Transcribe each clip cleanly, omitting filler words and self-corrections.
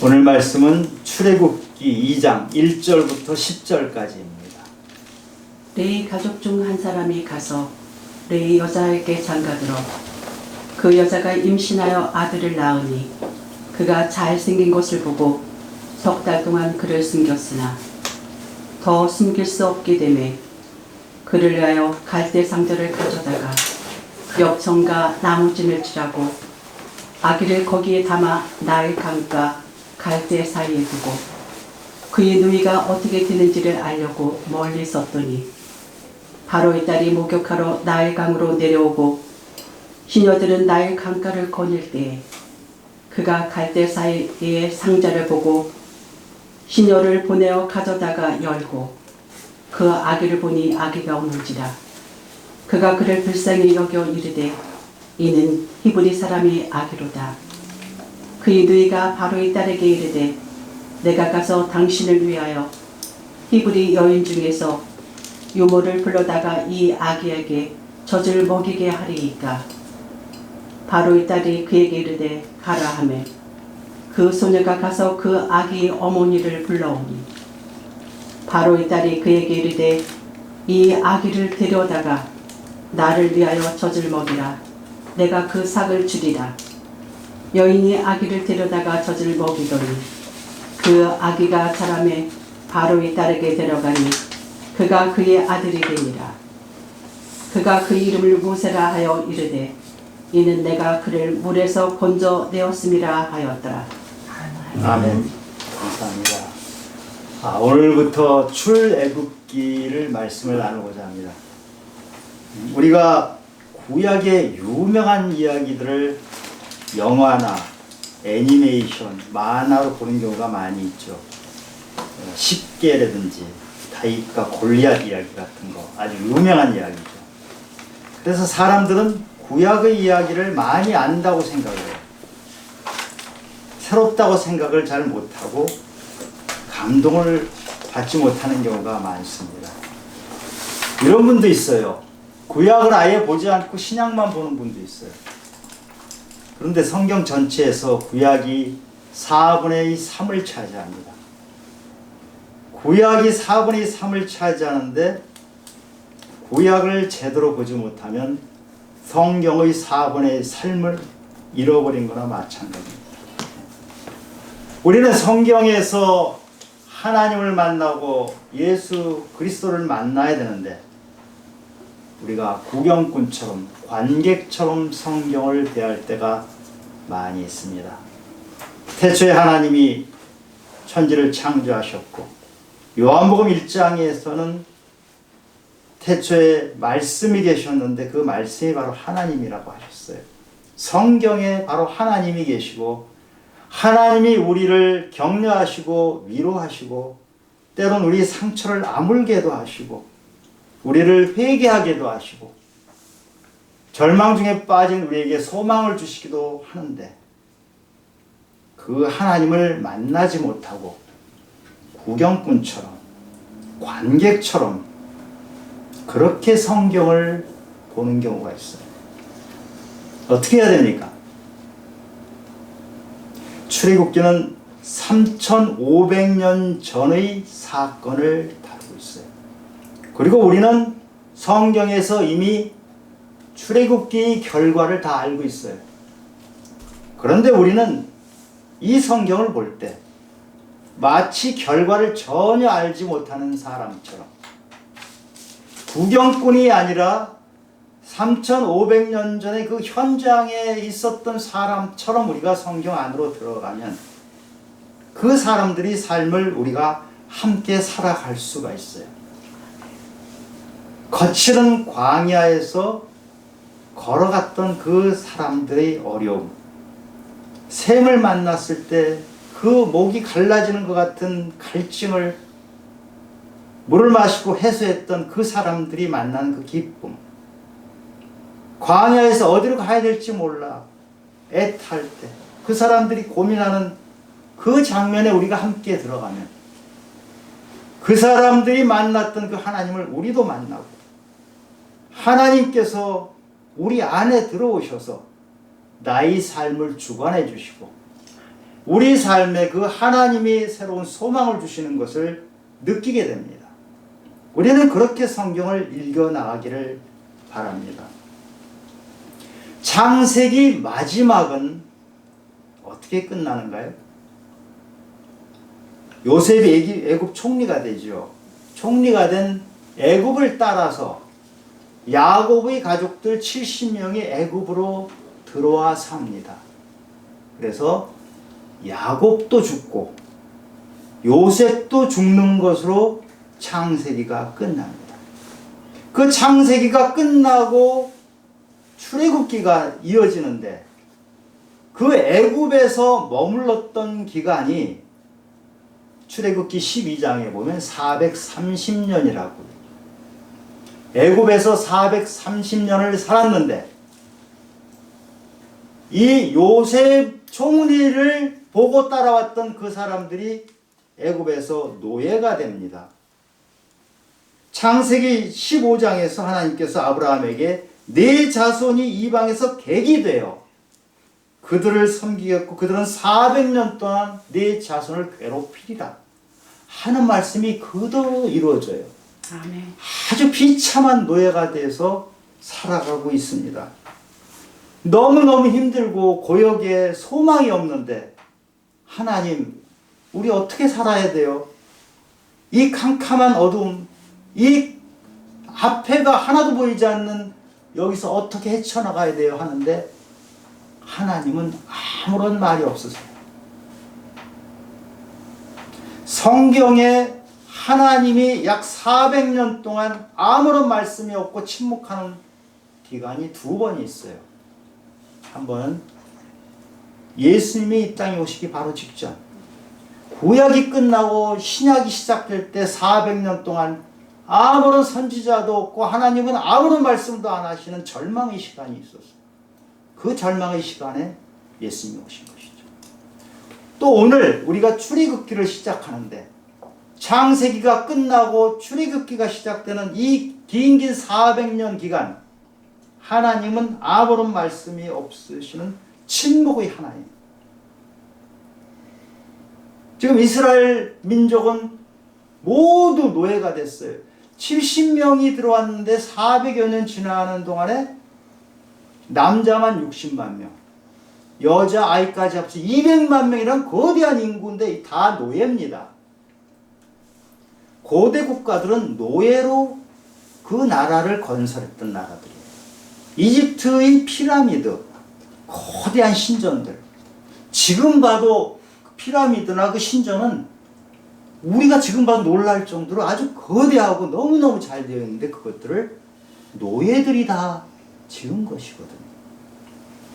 오늘 말씀은 출애굽기 2장 1절부터 10절까지입니다. 레위 가족 중 한 사람이 가서 레위 여자에게 장가들어 그 여자가 임신하여 아들을 낳으니 그가 잘생긴 것을 보고 석 달 동안 그를 숨겼으나 더 숨길 수 없게 되매 그를 위하여 갈대 상자를 가져다가 엽청과 나무진을 칠하고 아기를 거기에 담아 나일 강과 갈대 사이에 두고 그의 누이가 어떻게 되는지를 알려고 멀리 있었더니 바로의 딸이 목욕하러 나일 강으로 내려오고 시녀들은 나일 강가를 거닐 때에 그가 갈대 사이에 상자를 보고 시녀를 보내어 가져다가 열고 그 아기를 보니 아기가 없는지라 그가 그를 불쌍히 여겨 이르되 이는 히브리 사람의 아기로다. 그의 누이가 바로의 딸에게 이르되 내가 가서 당신을 위하여 히브리 여인 중에서 유모를 불러다가 이 아기에게 젖을 먹이게 하리이까. 바로의 딸이 그에게 이르되 가라 하매 그 소녀가 가서 그 아기의 어머니를 불러오니 바로의 딸이 그에게 이르되 이 아기를 데려다가 나를 위하여 젖을 먹이라. 내가 그 삭을 주리라. 여인이 아기를 데려다가 젖을 먹이더니 그 아기가 자라매 바로의 딸에게 데려가니 그가 그의 아들이 되니라. 그가 그 이름을 모세라 하여 이르되 이는 내가 그를 물에서 건져내었음이라 하였더라. 아멘. 감사합니다. 오늘부터 출애굽기를 말씀을 나누고자 합니다. 우리가 구약의 유명한 이야기들을 영화나 애니메이션, 만화로 보는 경우가 많이 있죠. 십계라든지 다윗과 골리앗 이야기 같은 거 아주 유명한 이야기죠. 그래서 사람들은 구약의 이야기를 많이 안다고 생각을 해요. 새롭다고 생각을 잘 못하고 감동을 받지 못하는 경우가 많습니다. 이런 분도 있어요. 구약을 아예 보지 않고 신약만 보는 분도 있어요. 그런데 성경 전체에서 구약이 4분의 3을 차지합니다. 구약이 4분의 3을 차지하는데 구약을 제대로 보지 못하면 성경의 4분의 3을 잃어버린 거나 마찬가지입니다. 우리는 성경에서 하나님을 만나고 예수 그리스도를 만나야 되는데 우리가 구경꾼처럼 관객처럼 성경을 대할 때가 많이 있습니다. 태초에 하나님이 천지를 창조하셨고 요한복음 1장에서는 태초에 말씀이 계셨는데 그 말씀이 바로 하나님이라고 하셨어요. 성경에 바로 하나님이 계시고 하나님이 우리를 격려하시고 위로하시고 때론 우리 상처를 아물게도 하시고 우리를 회개하게도 하시고 절망 중에 빠진 우리에게 소망을 주시기도 하는데 그 하나님을 만나지 못하고 구경꾼처럼 관객처럼 그렇게 성경을 보는 경우가 있어요. 어떻게 해야 됩니까? 출애굽기는 3,500년 전의 사건을 다루고 있어요. 그리고 우리는 성경에서 이미 출애굽기의 결과를 다 알고 있어요. 그런데 우리는 이 성경을 볼 때 마치 결과를 전혀 알지 못하는 사람처럼 구경꾼이 아니라 3,500년 전에 그 현장에 있었던 사람처럼 우리가 성경 안으로 들어가면 그 사람들의 삶을 우리가 함께 살아갈 수가 있어요. 거칠은 광야에서 걸어갔던 그 사람들의 어려움, 샘을 만났을 때 그 목이 갈라지는 것 같은 갈증을 물을 마시고 해소했던 그 사람들이 만난 그 기쁨, 광야에서 어디로 가야 될지 몰라 애탈 때 그 사람들이 고민하는 그 장면에 우리가 함께 들어가면 그 사람들이 만났던 그 하나님을 우리도 만나고 하나님께서 우리 안에 들어오셔서 나의 삶을 주관해 주시고 우리 삶에 그 하나님이 새로운 소망을 주시는 것을 느끼게 됩니다. 우리는 그렇게 성경을 읽어 나가기를 바랍니다. 창세기 마지막은 어떻게 끝나는가요? 요셉이 애굽 총리가 되죠. 총리가 된 애굽을 따라서 야곱의 가족들 70명이 애굽으로 들어와 삽니다. 그래서 야곱도 죽고 요셉도 죽는 것으로 창세기가 끝납니다. 그 창세기가 끝나고 출애굽기가 이어지는데 그 애굽에서 머물렀던 기간이 출애굽기 12장에 보면 430년이라고. 애굽에서 430년을 살았는데 이 요셉 총리를 보고 따라왔던 그 사람들이 애굽에서 노예가 됩니다. 창세기 15장에서 하나님께서 아브라함에게 네 자손이 이방에서 객이 되어 그들을 섬기겠고 그들은 400년 동안 네 자손을 괴롭히리라 하는 말씀이 그대로 이루어져요. 아멘. 아주 비참한 노예가 돼서 살아가고 있습니다. 너무너무 힘들고 고역에 소망이 없는데 하나님, 우리 어떻게 살아야 돼요? 이 캄캄한 어두움, 이 앞에가 하나도 보이지 않는 여기서 어떻게 헤쳐나가야 돼요? 하는데 하나님은 아무런 말이 없으세요. 성경에 하나님이 약 400년 동안 아무런 말씀이 없고 침묵하는 기간이 두 번이 있어요. 한 번은 예수님이 이 땅에 오시기 바로 직전, 구약이 끝나고 신약이 시작될 때 400년 동안 아무런 선지자도 없고 하나님은 아무런 말씀도 안 하시는 절망의 시간이 있었어요. 그 절망의 시간에 예수님이 오신 것이죠. 또 오늘 우리가 출애굽기를 시작하는데 창세기가 끝나고 출애굽기가 시작되는 이 긴 400년 기간, 하나님은 아무런 말씀이 없으시는 침묵의 하나님. 지금 이스라엘 민족은 모두 노예가 됐어요. 70명이 들어왔는데 400여 년 지나는 동안에 남자만 60만 명, 여자 아이까지 합쳐 200만 명이란 거대한 인구인데 다 노예입니다. 고대 국가들은 노예로 그 나라를 건설했던 나라들이에요. 이집트의 피라미드, 거대한 신전들, 지금 봐도 피라미드나 그 신전은 우리가 지금 봐도 놀랄 정도로 아주 거대하고 너무너무 잘 되어 있는데 그것들을 노예들이 다 지은 것이거든요.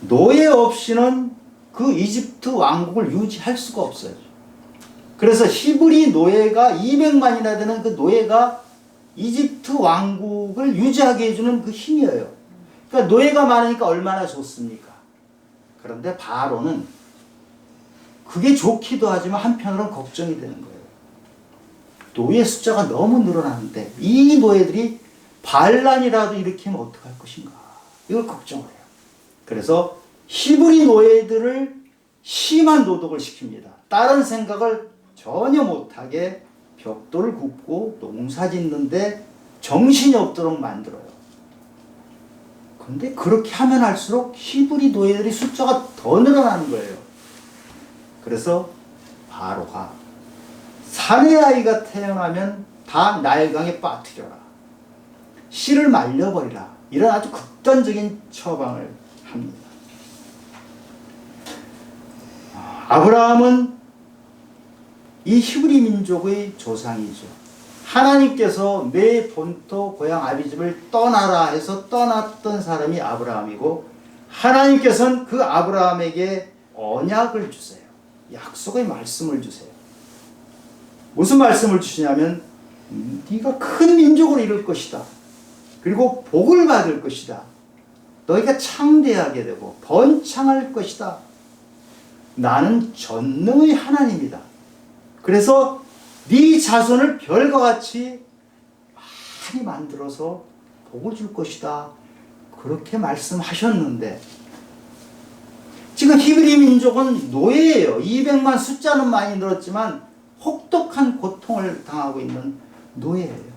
노예 없이는 그 이집트 왕국을 유지할 수가 없어요. 그래서 히브리 노예가 200만이나 되는 그 노예가 이집트 왕국을 유지하게 해주는 그 힘이에요. 그러니까 노예가 많으니까 얼마나 좋습니까? 그런데 바로는 그게 좋기도 하지만 한편으로는 걱정이 되는 거예요. 노예 숫자가 너무 늘어나는데 이 노예들이 반란이라도 일으키면 어떡할 것인가, 이걸 걱정을 해요. 그래서 히브리 노예들을 심한 노동을 시킵니다. 다른 생각을 전혀 못하게 벽돌을 굽고 농사 짓는데 정신이 없도록 만들어요. 그런데 그렇게 하면 할수록 히브리 노예들의 숫자가 더 늘어나는 거예요. 그래서 바로가 사내 아이가 태어나면 다 나일강에 빠뜨려라, 씨를 말려버리라, 이런 아주 극단적인 처방을 합니다. 아브라함은 이 히브리 민족의 조상이죠. 하나님께서 내 본토 고향 아비집을 떠나라 해서 떠났던 사람이 아브라함이고, 하나님께서는 그 아브라함에게 언약을 주세요. 약속의 말씀을 주세요. 무슨 말씀을 주시냐면 네가 큰 민족으로 이룰 것이다. 그리고 복을 받을 것이다. 너희가 창대하게 되고 번창할 것이다. 나는 전능의 하나님이다. 그래서 네 자손을 별과 같이 많이 만들어서 복을 줄 것이다. 그렇게 말씀하셨는데 지금 히브리 민족은 노예예요. 200만 숫자는 많이 늘었지만 혹독한 고통을 당하고 있는 노예예요.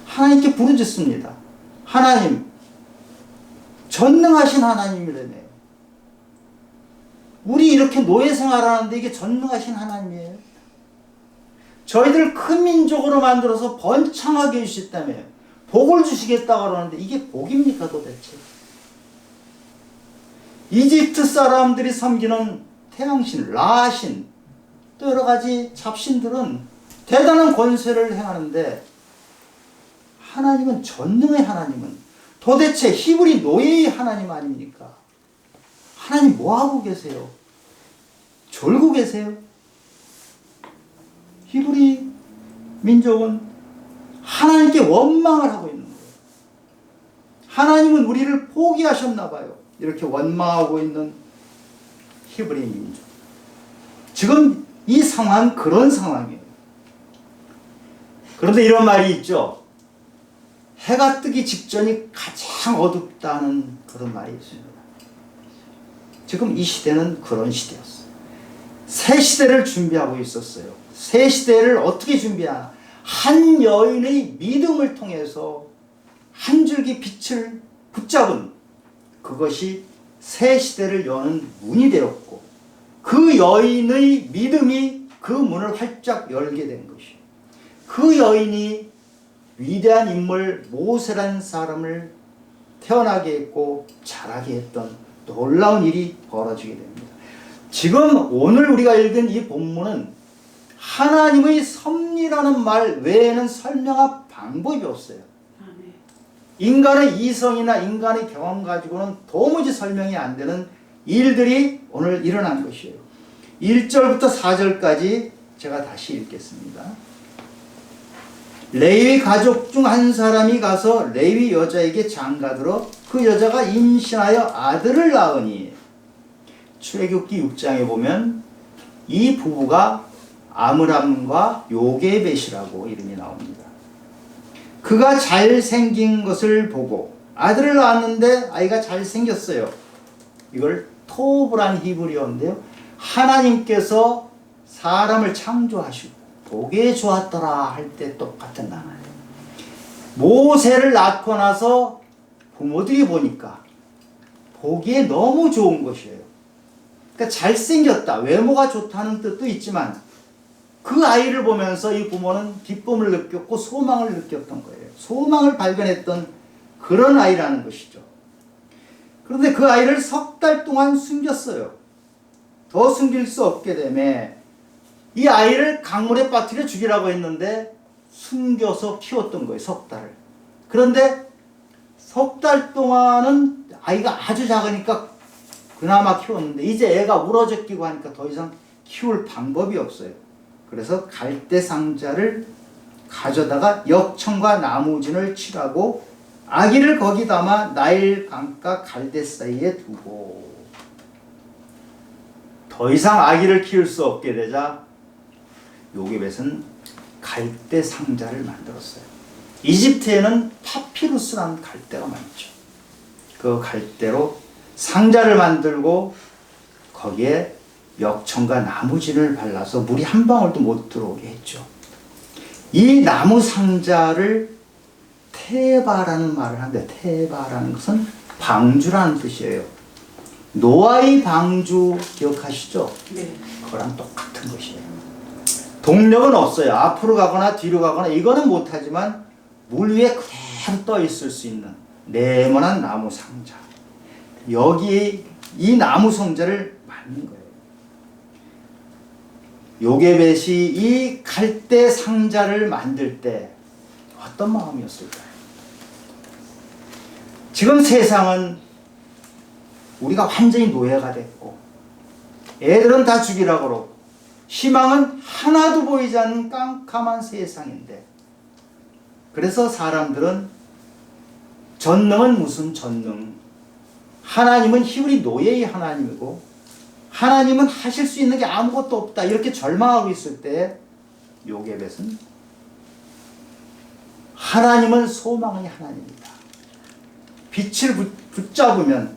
하나님께 부르짖습니다. 하나님, 전능하신 하나님이라며요. 우리 이렇게 노예 생활하는데 이게 전능하신 하나님이에요. 저희들 큰 민족으로 만들어서 번창하게 해주셨다며요. 복을 주시겠다고 그러는데 이게 복입니까 도대체? 이집트 사람들이 섬기는 태양신, 라신, 또 여러 가지 잡신들은 대단한 권세를 행하는데 하나님은 전능의 하나님은 도대체 히브리 노예의 하나님 아닙니까? 하나님 뭐하고 계세요? 졸고 계세요? 히브리 민족은 하나님께 원망을 하고 있는 거예요. 하나님은 우리를 포기하셨나 봐요. 이렇게 원망하고 있는 히브리 민족. 지금 이 상황은 그런 상황이에요. 그런데 이런 말이 있죠. 해가 뜨기 직전이 가장 어둡다는 그런 말이 있습니다. 지금 이 시대는 그런 시대였어요. 새 시대를 준비하고 있었어요. 새 시대를 어떻게 준비하나? 한 여인의 믿음을 통해서 한 줄기 빛을 붙잡은 그것이 새 시대를 여는 문이 되었고 그 여인의 믿음이 그 문을 활짝 열게 된 것이에요. 그 여인이 위대한 인물 모세라는 사람을 태어나게 했고 자라게 했던 놀라운 일이 벌어지게 됩니다. 지금 오늘 우리가 읽은 이 본문은 하나님의 섭리라는 말 외에는 설명할 방법이 없어요. 인간의 이성이나 인간의 경험 가지고는 도무지 설명이 안 되는 일들이 오늘 일어난 것이에요. 1절부터 4절까지 제가 다시 읽겠습니다. 레위 가족 중 한 사람이 가서 레위 여자에게 장가들어 그 여자가 임신하여 아들을 낳으니 출애굽기 6장에 보면 이 부부가 아므람과 요게벳이라고 이름이 나옵니다. 그가 잘생긴 것을 보고 아들을 낳았는데 아이가 잘생겼어요. 이걸 토브란 히브리어인데요. 하나님께서 사람을 창조하시고 보기에 좋았더라 할 때 똑같은 단어예요. 모세를 낳고 나서 부모들이 보니까 보기에 너무 좋은 것이에요. 그러니까 잘생겼다, 외모가 좋다는 뜻도 있지만 그 아이를 보면서 이 부모는 기쁨을 느꼈고 소망을 느꼈던 거예요. 소망을 발견했던 그런 아이라는 것이죠. 그런데 그 아이를 석 달 동안 숨겼어요. 더 숨길 수 없게 되며 이 아이를 강물에 빠뜨려 죽이라고 했는데 숨겨서 키웠던 거예요. 석 달을. 그런데 석 달 동안은 아이가 아주 작으니까 그나마 키웠는데 이제 애가 우러져 끼고 하니까 더 이상 키울 방법이 없어요. 그래서 갈대 상자를 가져다가 역청과 나무진을 칠하고 아기를 거기 담아 나일 강가 갈대 사이에 두고 더 이상 아기를 키울 수 없게 되자 요게벳은 갈대 상자를 만들었어요. 이집트에는 파피루스라는 갈대가 많죠. 그 갈대로 상자를 만들고 거기에 역청과 나무진을 발라서 물이 한 방울도 못 들어오게 했죠. 이 나무 상자를 테바라는 말을 하는데 테바라는 것은 방주라는 뜻이에요. 노아의 방주 기억하시죠? 네. 그거랑 똑같은 것이에요. 동력은 없어요. 앞으로 가거나 뒤로 가거나 이거는 못하지만 물 위에 그대로 떠 있을 수 있는 네모난 나무 상자. 여기에 이 나무 상자를 만든 거예요. 요게벳이 이 갈대 상자를 만들 때 어떤 마음이었을까요? 지금 세상은 우리가 완전히 노예가 됐고 애들은 다 죽이라고 그러고 희망은 하나도 보이지 않는 깜깜한 세상인데 그래서 사람들은 전능은 무슨 전능, 하나님은 히브리 노예의 하나님이고 하나님은 하실 수 있는 게 아무것도 없다 이렇게 절망하고 있을 때 요게벳은 하나님은 소망의 하나님이다. 빛을 붙잡으면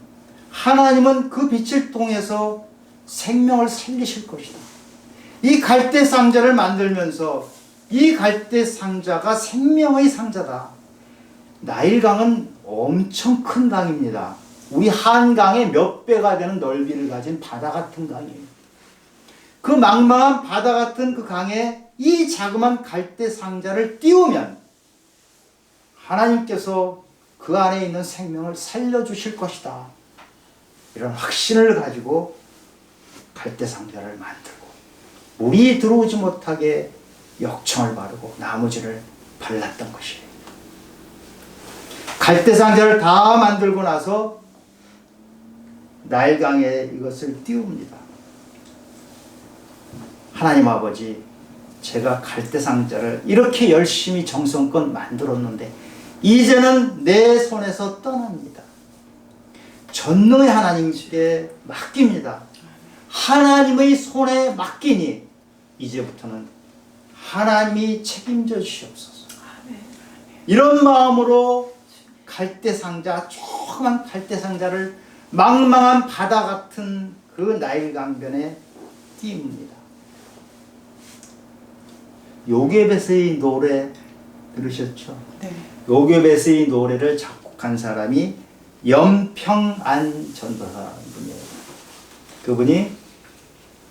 하나님은 그 빛을 통해서 생명을 살리실 것이다. 이 갈대 상자를 만들면서 이 갈대 상자가 생명의 상자다. 나일강은 엄청 큰 강입니다. 우리 한강의 몇 배가 되는 넓이를 가진 바다 같은 강이에요. 그 망망한 바다 같은 그 강에 이 자그만 갈대 상자를 띄우면 하나님께서 그 안에 있는 생명을 살려주실 것이다. 이런 확신을 가지고 갈대 상자를 만들고 물이 들어오지 못하게 역청을 바르고 나무질을 발랐던 것이에요. 갈대 상자를 다 만들고 나서 나일강에 이것을 띄웁니다. 하나님 아버지, 제가 갈대 상자를 이렇게 열심히 정성껏 만들었는데 이제는 내 손에서 떠납니다. 전능의 하나님께 맡깁니다. 하나님의 손에 맡기니 이제부터는 하나님이 책임져 주시옵소서. 이런 마음으로 갈대 상자, 조그만 갈대 상자를 망망한 바다 같은 그 나일 강변에 띄웁니다. 요게벳의 노래 들으셨죠? 네. 요게벳의 노래를 작곡한 사람이 염평안 전도사분이에요. 그분이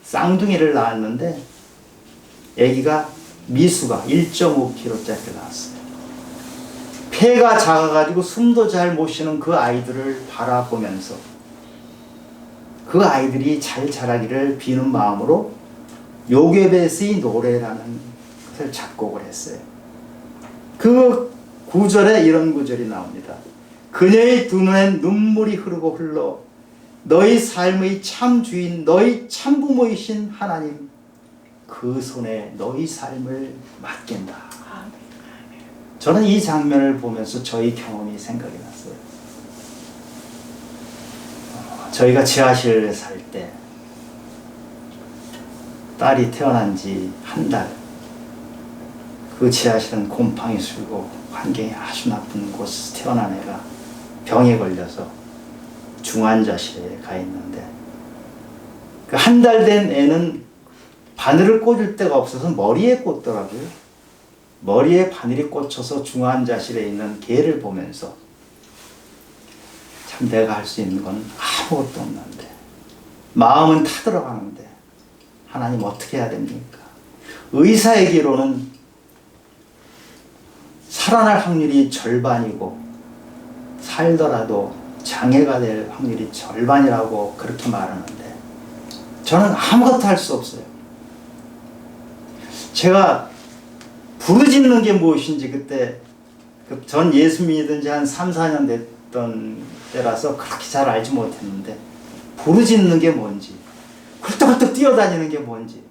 쌍둥이를 낳았는데 아기가 미수가 1.5kg짜리를 낳았어요. 폐가 작아가지고 숨도 잘 못 쉬는 그 아이들을 바라보면서 그 아이들이 잘 자라기를 비는 마음으로 요게벳의 노래라는 것을 작곡을 했어요. 그 구절에 이런 구절이 나옵니다. 그녀의 두 눈엔 눈물이 흐르고 흘러 너희 삶의 참 주인, 너희 참 부모이신 하나님, 그 손에 너희 삶을 맡긴다. 저는 이 장면을 보면서 저희 경험이 생각이 났어요. 저희가 지하실에 살 때 딸이 태어난 지 한 달, 그 지하실은 곰팡이 슬고 환경이 아주 나쁜 곳에서 태어난 애가 병에 걸려서 중환자실에 가 있는데 그 한 달 된 애는 바늘을 꽂을 데가 없어서 머리에 꽂더라고요. 머리에 바늘이 꽂혀서 중환자실에 있는 개를 보면서 참 내가 할 수 있는 건 아무것도 없는데 마음은 타들어가는데 하나님 어떻게 해야 됩니까? 의사에게로는 살아날 확률이 절반이고 살더라도 장애가 될 확률이 절반이라고 그렇게 말하는데 저는 아무것도 할 수 없어요. 제가 부르짖는 게 무엇인지 그때 전 예수 믿은 지 한 3, 4년 됐던 때라서 그렇게 잘 알지 못했는데 부르짖는 게 뭔지 훌떡훌떡 뛰어다니는 게 뭔지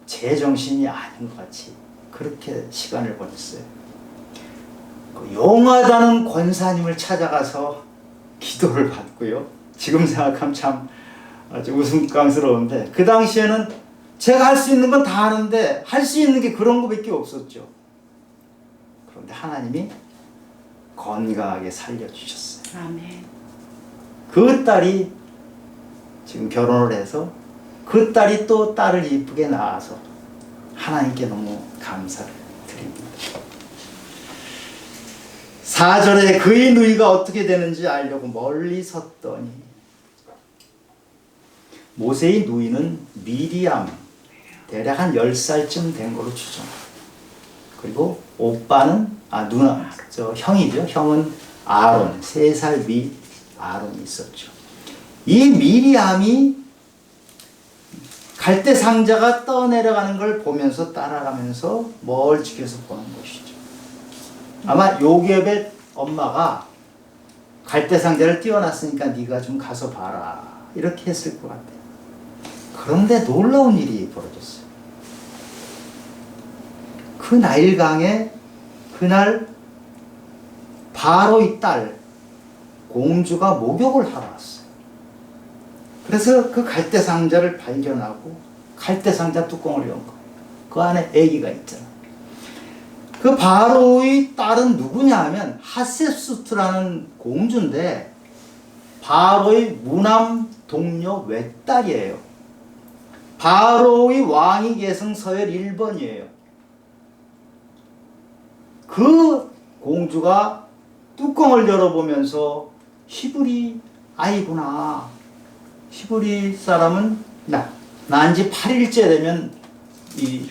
제정신이 아닌 것 같이 그렇게 시간을 보냈어요. 용하다는 권사님을 찾아가서 기도를 받고요. 지금 생각하면 참 아주 웃음감스러운데 그 당시에는 제가 할 수 있는 건 다 하는데 할 수 있는 게 그런 것밖에 없었죠. 그런데 하나님이 건강하게 살려주셨어요. 아멘. 그 딸이 지금 결혼을 해서 그 딸이 또 딸을 이쁘게 낳아서 하나님께 너무 감사를 드립니다. 4절에 그의 누이가 어떻게 되는지 알려고 멀리 섰더니 모세의 누이는 미리암 대략 한 10살쯤 된 걸로 추정합니다. 그리고 오빠는 누나 형이죠. 형은 아론 3살 위 아론이 있었죠. 이 미리암이 갈대 상자가 떠내려가는 걸 보면서 따라가면서 멀찍해서 보는 것이죠. 아마 요게벳 엄마가 갈대 상자를 띄워놨으니까 네가 좀 가서 봐라 이렇게 했을 것 같아요. 그런데 놀라운 일이 벌어졌어요. 그 나일강에 그날 바로의 딸 공주가 목욕을 하러 왔어요. 그래서 그 갈대 상자를 발견하고 갈대 상자 뚜껑을 연 거예요. 그 안에 아기가 있잖아요. 그 바로의 딸은 누구냐 하면 하셋수트라는 공주인데 바로의 무남 동료 외딸이에요. 바로의 왕위 계승 서열 1번이에요. 그 공주가 뚜껑을 열어보면서 히브리 아이구나. 히브리 사람은 난 지 8일째 되면 이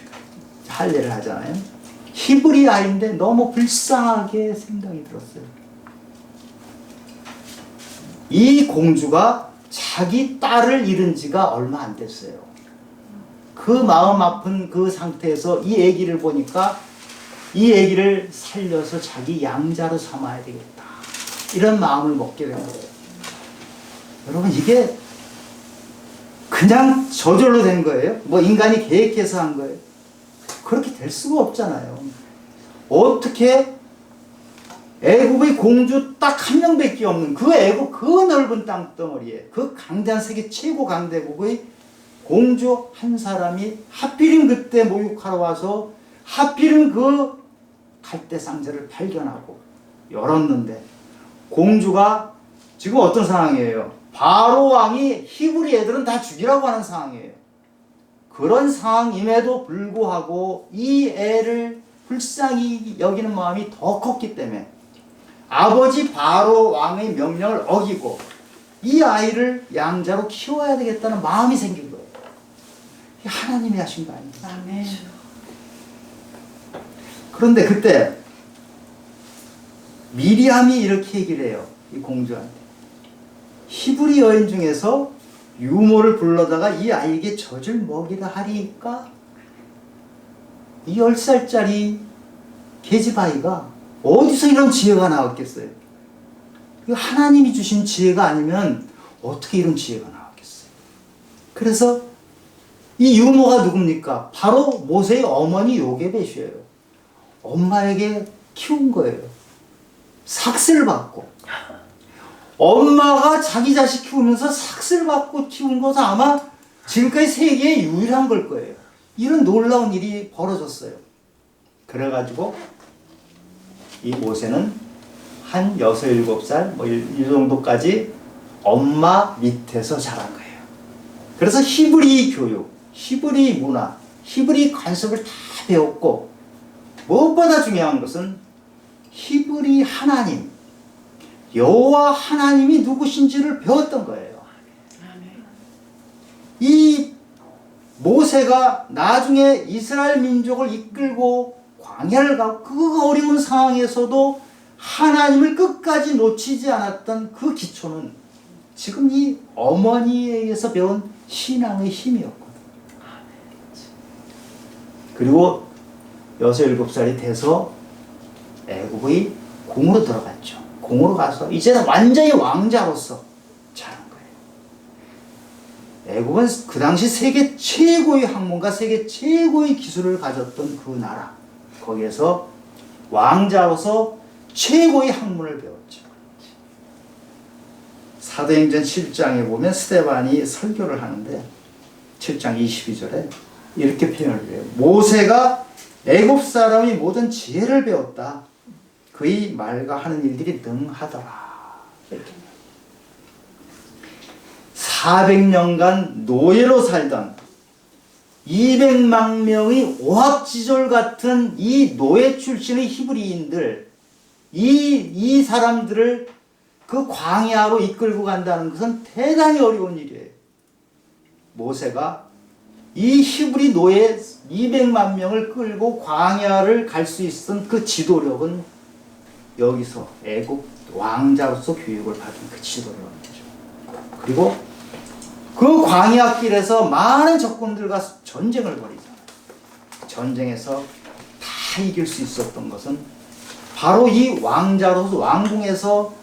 할례를 하잖아요. 히브리 아이인데 너무 불쌍하게 생각이 들었어요. 이 공주가 자기 딸을 잃은 지가 얼마 안 됐어요. 그 마음 아픈 그 상태에서 이 아기를 보니까 이 아기를 살려서 자기 양자로 삼아야 되겠다. 이런 마음을 먹게 된 거예요. 여러분, 이게 그냥 저절로 된 거예요? 뭐 인간이 계획해서 한 거예요? 그렇게 될 수가 없잖아요. 어떻게 애굽의 공주 딱 한 명밖에 없는 그 애굽 그 넓은 땅덩어리에 그 강대한 세계 최고 강대국의 공주 한 사람이 하필이면 그때 목욕하러 와서 하필이면 그 갈대 상자를 발견하고 열었는데 공주가 지금 어떤 상황이에요? 바로 왕이 히브리 애들은 다 죽이라고 하는 상황이에요. 그런 상황임에도 불구하고 이 애를 불쌍히 여기는 마음이 더 컸기 때문에 아버지 바로 왕의 명령을 어기고 이 아이를 양자로 키워야 되겠다는 마음이 생긴 거예요. 하나님이 하신 거 아닙니까? 아멘. 그런데 그때 미리암이 이렇게 얘기를 해요. 이 공주한테. 히브리 여인 중에서 유모를 불러다가 이 아이에게 젖을 먹이라 하리까? 이 10살짜리 계집아이가 어디서 이런 지혜가 나왔겠어요? 이거 하나님이 주신 지혜가 아니면 어떻게 이런 지혜가 나왔겠어요? 그래서 이 유모가 누굽니까? 바로 모세의 어머니 요게벳이에요. 엄마에게 키운 거예요. 삭슬 받고. 엄마가 자기 자식 키우면서 삭슬 받고 키운 것은 아마 지금까지 세계에 유일한 걸 거예요. 이런 놀라운 일이 벌어졌어요. 그래가지고 이 모세는 한 6, 7살 뭐 이 정도까지 엄마 밑에서 자란 거예요. 그래서 히브리 교육, 히브리 문화, 히브리 관습을 다 배웠고 무엇보다 중요한 것은 히브리 하나님, 여호와 하나님이 누구신지를 배웠던 거예요. 이 모세가 나중에 이스라엘 민족을 이끌고 광야를 가고 그 어려운 상황에서도 하나님을 끝까지 놓치지 않았던 그 기초는 지금 이 어머니에게서 배운 신앙의 힘이었거든요. 그리고 6, 7살이 돼서 애굽의 궁으로 들어갔죠. 궁으로 가서 이제는 완전히 왕자로서 자란 거예요. 애굽은 그 당시 세계 최고의 학문과 세계 최고의 기술을 가졌던 그 나라. 거기에서 왕자로서 최고의 학문을 배웠죠. 사도행전 7장에 보면 스데반이 설교를 하는데 7장 22절에 이렇게 표현을 해요. 모세가 애굽 사람이 모든 지혜를 배웠다. 그의 말과 하는 일들이 능하더라. 이렇게. 400년간 노예로 살던 200만 명의 오합지졸 같은 이 노예 출신의 히브리인들, 이 사람들을 그 광야로 이끌고 간다는 것은 대단히 어려운 일이에요. 모세가 이 히브리 노예 200만 명을 끌고 광야를 갈 수 있었던 그 지도력은 여기서 애굽 왕자로서 교육을 받은 그 지도력이죠. 그리고 그 광야길에서 많은 적군들과 전쟁을 벌이잖아요. 전쟁에서 다 이길 수 있었던 것은 바로 이 왕자로서 왕궁에서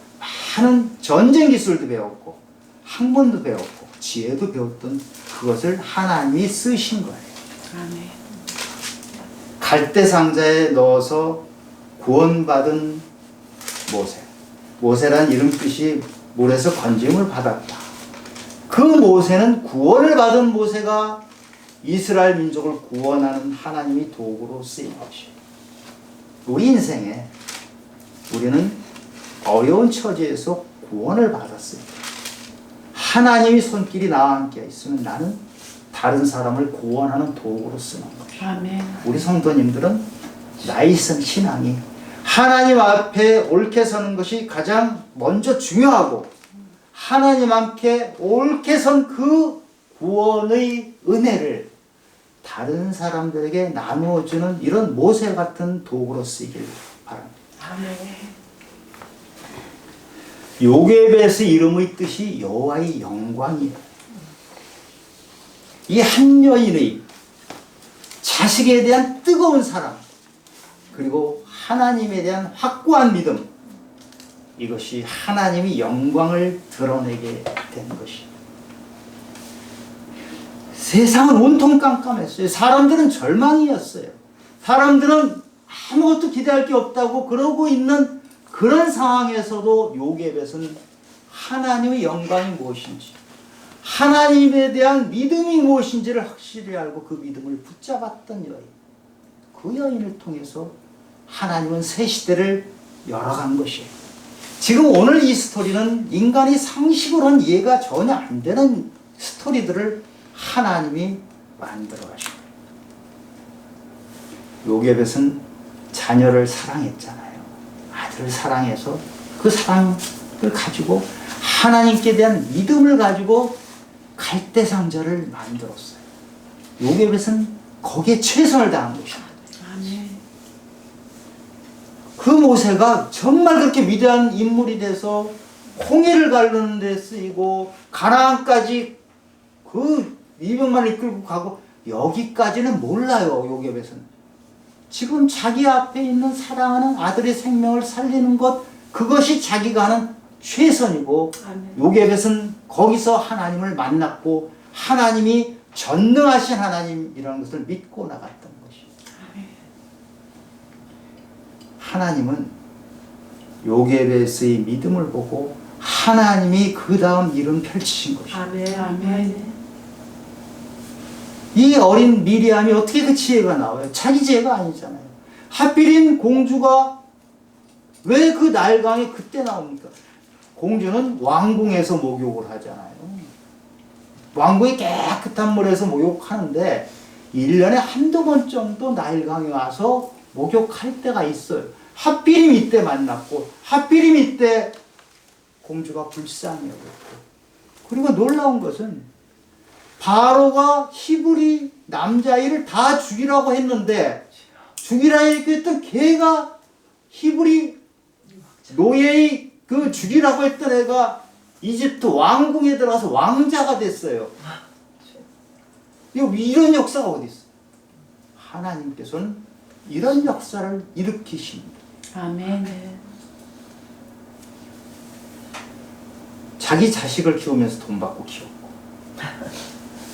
많은 전쟁 기술도 배웠고 학문도 배웠고 지혜도 배웠던 그것을 하나님이 쓰신 거예요. 아멘. 갈대 상자에 넣어서 구원받은 모세. 모세란 이름 뜻이 물에서 건짐을 받았다. 그 모세는 구원을 받은 모세가 이스라엘 민족을 구원하는 하나님의 도구로 쓰인 것이에요. 우리 인생에 우리는 어려운 처지에서 구원을 받았어요. 하나님의 손길이 나와 함께 있으면 나는 다른 사람을 구원하는 도구로 쓰는 것이야. 아멘. 우리 성도님들은 나이선 신앙이 하나님 앞에 옳게 서는 것이 가장 먼저 중요하고 하나님 앞에 옳게 선 그 구원의 은혜를 다른 사람들에게 나누어주는 이런 모세 같은 도구로 쓰이길 바랍니다. 아멘. 요게벳의 이름의 뜻이 여호와의 영광이에요. 이 한 여인의 자식에 대한 뜨거운 사랑 그리고 하나님에 대한 확고한 믿음, 이것이 하나님의 영광을 드러내게 된 것이에요. 세상은 온통 깜깜했어요. 사람들은 절망이었어요. 사람들은 아무것도 기대할 게 없다고 그러고 있는 그런 상황에서도 요게벳은 하나님의 영광이 무엇인지, 하나님에 대한 믿음이 무엇인지를 확실히 알고 그 믿음을 붙잡았던 여인, 그 여인을 통해서 하나님은 새 시대를 열어간 것이에요. 지금 오늘 이 스토리는 인간이 상식으로는 이해가 전혀 안 되는 스토리들을 하나님이 만들어 가신 거예요. 요게벳은 자녀를 사랑했잖아요. 아들을 사랑해서 그 사랑을 가지고 하나님께 대한 믿음을 가지고 갈대상자를 만들었어요. 요게벳은 거기에 최선을 다한 것입니다. 아멘. 그 모세가 정말 그렇게 위대한 인물이 돼서 홍해를 가르는 데 쓰이고 가나안까지 그 200만을 이끌고 가고 여기까지는 몰라요. 요게벳은 지금 자기 앞에 있는 사랑하는 아들의 생명을 살리는 것, 그것이 자기가 하는 최선이고, 아멘. 요게벳은 거기서 하나님을 만났고 하나님이 전능하신 하나님이라는 것을 믿고 나갔던 것입니다. 하나님은 요게벳의 믿음을 보고 하나님이 그 다음 일은 펼치신 것입니다. 아멘. 아멘. 이 어린 미리암이 어떻게 그 지혜가 나와요? 자기 지혜가 아니잖아요. 하필인 공주가 왜 그 나일강에 그때 나옵니까? 공주는 왕궁에서 목욕을 하잖아요. 왕궁의 깨끗한 물에서 목욕하는데 1년에 한두 번 정도 나일강에 와서 목욕할 때가 있어요. 하필이면 이때 만났고 하필이면 이때 공주가 불쌍히 여겼고, 그리고 놀라운 것은 바로가 히브리 남자아이를 다 죽이라고 했는데 죽이라 했던 걔가 히브리 노예의 그 죽이라고 했던 애가 이집트 왕궁에 들어가서 왕자가 됐어요. 이런 역사가 어디 있어요? 하나님께서는 이런 역사를 일으키십니다. 아멘. 자기 자식을 키우면서 돈 받고 키웠고,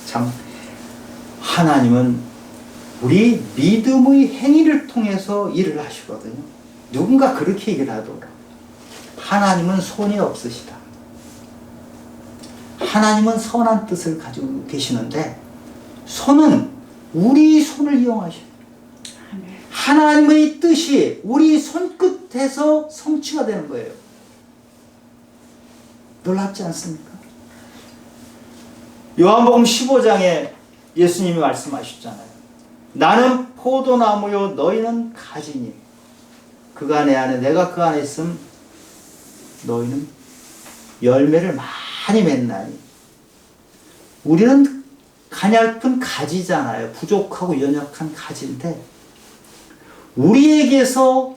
참 하나님은 우리 믿음의 행위를 통해서 일을 하시거든요. 누군가 그렇게 얘기를 하더라고요. 하나님은 손이 없으시다. 하나님은 선한 뜻을 가지고 계시는데 손은 우리 손을 이용하셔요. 하나님의 뜻이 우리 손끝에서 성취가 되는 거예요. 놀랍지 않습니까? 요한복음 15장에 예수님이 말씀하셨잖아요. 나는 포도나무요 너희는 가지니 그가 내 안에 내가 그 안에 있음 너희는 열매를 많이 맺나니. 우리는 가냘픈 가지잖아요. 부족하고 연약한 가지인데 우리에게서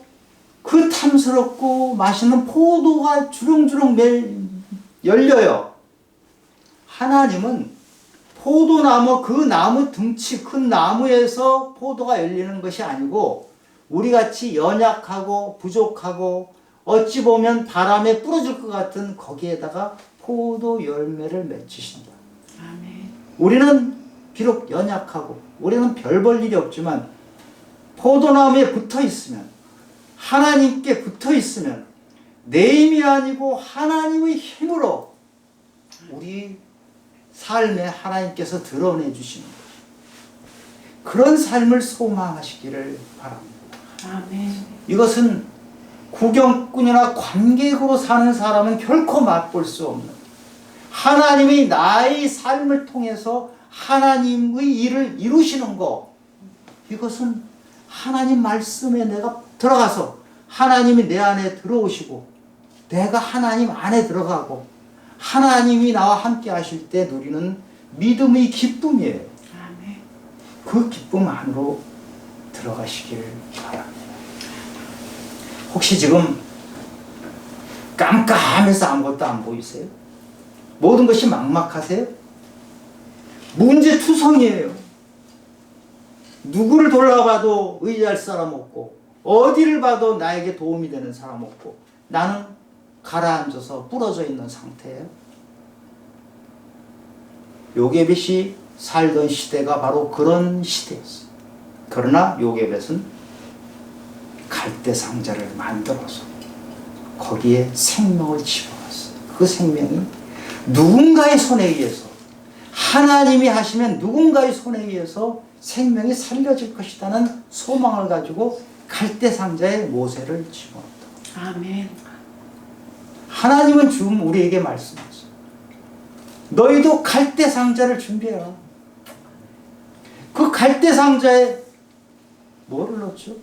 그 탐스럽고 맛있는 포도가 주렁주렁 열려요. 하나님은 포도나무, 그 나무 등치 큰 나무에서 포도가 열리는 것이 아니고 우리같이 연약하고 부족하고 어찌 보면 바람에 부러질 것 같은 거기에다가 포도 열매를 맺히신다. 아멘. 우리는 비록 연약하고 우리는 별 볼 일이 없지만 포도나무에 붙어 있으면, 하나님께 붙어 있으면 내 힘이 아니고 하나님의 힘으로 우리 삶에 하나님께서 드러내 주시는 거예요. 그런 삶을 소망하시기를 바랍니다. 아멘. 이것은 구경꾼이나 관객으로 사는 사람은 결코 맛볼 수 없는, 하나님이 나의 삶을 통해서 하나님의 일을 이루시는 거, 이것은 하나님 말씀에 내가 들어가서 하나님이 내 안에 들어오시고 내가 하나님 안에 들어가고 하나님이 나와 함께 하실 때 누리는 믿음의 기쁨이에요. 아멘. 그 기쁨 안으로 들어가시길 바랍니다. 혹시 지금 깜깜해서 아무것도 안 보이세요? 모든 것이 막막하세요? 문제투성이에요. 누구를 돌아봐도 의지할 사람 없고 어디를 봐도 나에게 도움이 되는 사람 없고 나는 가라앉아서 부러져 있는 상태예요. 요게벳이 살던 시대가 바로 그런 시대였어요. 그러나 요게벳은 갈대상자를 만들어서 거기에 생명을 집어넣었어요. 그 생명이 누군가의 손에 의해서, 하나님이 하시면 누군가의 손에 의해서 생명이 살려질 것이라는 소망을 가지고 갈대상자에 모세를 집어넣었다. 아멘. 하나님은 지금 우리에게 말씀하셨어요. 너희도 갈대상자를 준비해라. 그 갈대상자에 뭐를 넣죠?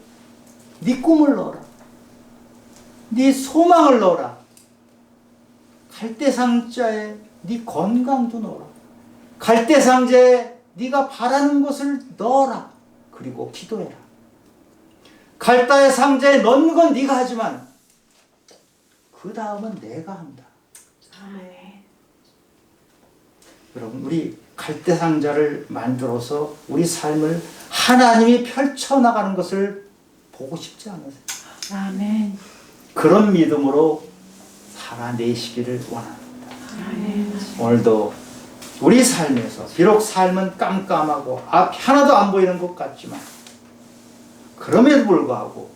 네 꿈을 넣어라. 네 소망을 넣어라. 갈대상자에 네 건강도 넣어라. 갈대상자에 네가 바라는 것을 넣어라. 그리고 기도해라. 갈대의 상자에 넣는 건 네가 하지만 그 다음은 내가 한다. 아멘. 여러분, 우리 갈대상자를 만들어서 우리 삶을 하나님이 펼쳐나가는 것을 보고 싶지 않으세요? 아멘. 그런 믿음으로 살아내시기를 원합니다. 아멘. 오늘도 우리 삶에서 비록 삶은 깜깜하고 앞이 하나도 안 보이는 것 같지만 그럼에도 불구하고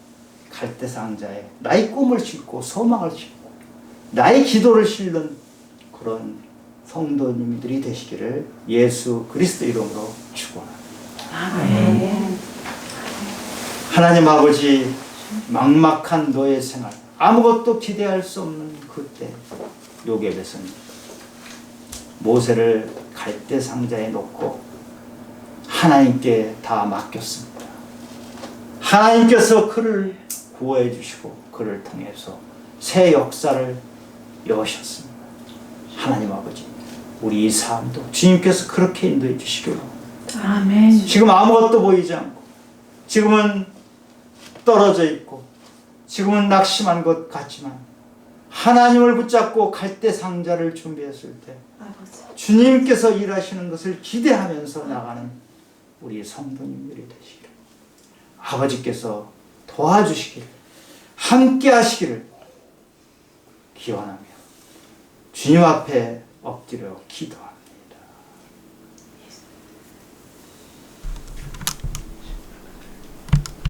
갈대상자에 나의 꿈을 싣고 소망을 싣고 나의 기도를 실는 그런 성도님들이 되시기를 예수 그리스도 이름으로 축원합니다. 아멘. 하나님 아버지, 막막한 너의 생활, 아무것도 기대할 수 없는 그때 요게벳은 모세를 갈대상자에 놓고 하나님께 다 맡겼습니다. 하나님께서 그를 구원해 주시고 그를 통해서 새 역사를 여셨습니다. 하나님 아버지, 우리 이 삶도 주님께서 그렇게 인도해 주시기로. 아멘. 지금 아무것도 보이지 않고 지금은 떨어져 있고 지금은 낙심한 것 같지만 하나님을 붙잡고 갈대상자를 준비했을 때 주님께서 일하시는 것을 기대하면서 나가는 우리 성도님들이 되시기를, 아버지께서 도와주시기를, 함께 하시기를 기원하며 주님 앞에 엎드려 기도합니다.